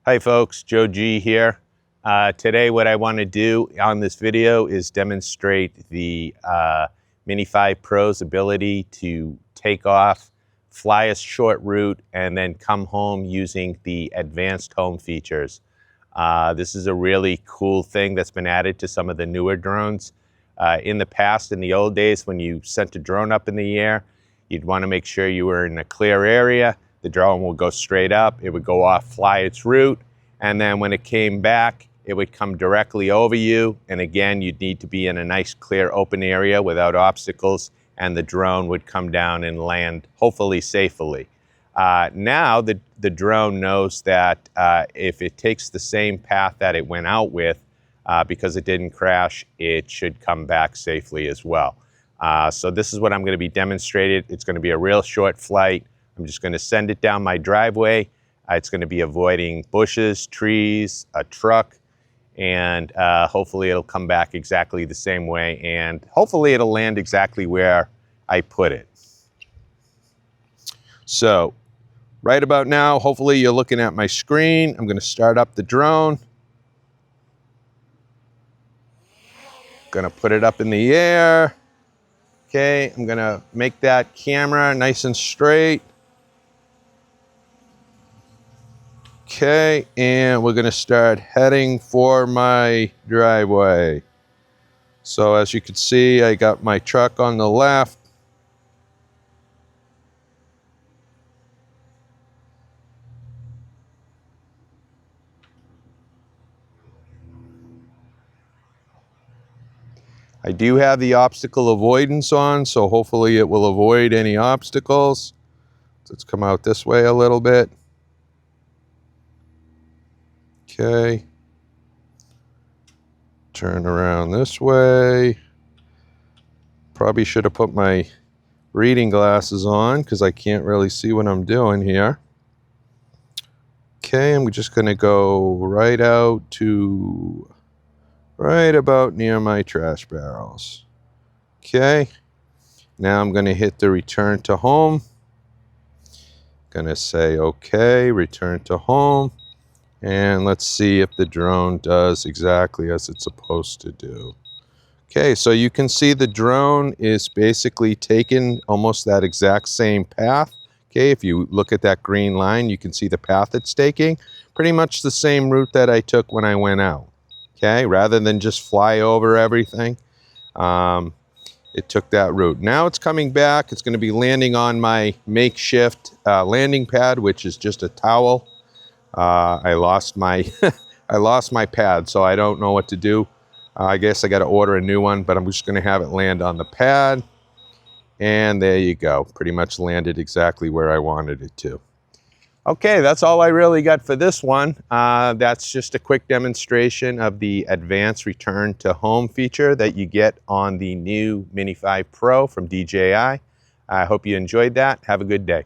Hi folks, Joe G here. Today what I want to do on this video is demonstrate the Mini 5 Pro's ability to take off, fly a short route, and then come home using the advanced home features. This is a really cool thing that's been added to some of the newer drones. In the past, in the old days, when you sent a drone up in the air, you'd want to make sure you were in a clear area. The drone will go straight up, it would go off, fly its route, and then when it came back, it would come directly over you. And again, you'd need to be in a nice, clear, open area without obstacles, and the drone would come down and land, hopefully safely. Now, the drone knows that if it takes the same path that it went out with, because it didn't crash, it should come back safely as well. So this is what I'm going to be demonstrating. It's going to be a real short flight. I'm just going to send it down my driveway. It's going to be avoiding bushes, trees, a truck, and hopefully it'll come back exactly the same way, and hopefully it'll land exactly where I put it. So right about now, hopefully you're looking at my screen. I'm going to start up the drone. Going to put it up in the air. Okay, I'm going to make that camera nice and straight. Okay, and we're going to start heading for my driveway. So as you can see, I got my truck on the left. I do have the obstacle avoidance on, so hopefully it will avoid any obstacles. Let's come out this way a little bit. Okay. Turn around this way. Probably should have put my reading glasses on because I can't really see what I'm doing here. Okay, I'm just going to go right out to right about near my trash barrels. Okay. Now I'm going to hit the return to home. Going to say okay, return to home. And let's see if the drone does exactly as it's supposed to do. Okay, so you can see the drone is basically taking almost that exact same path. Okay, if you look at that green line, you can see the path it's taking. Pretty much the same route that I took when I went out. Okay, rather than just fly over everything, it took that route. Now it's coming back. It's going to be landing on my makeshift landing pad, which is just a towel. I lost my I lost my pad, so I don't know what to do. I guess I got to order a new one, but I'm just going to have it land on the pad. And there you go. Pretty much landed exactly where I wanted it to. Okay, that's all I really got for this one. That's just a quick demonstration of the advanced return to home feature that you get on the new Mini 5 Pro from DJI. I hope you enjoyed that. Have a good day.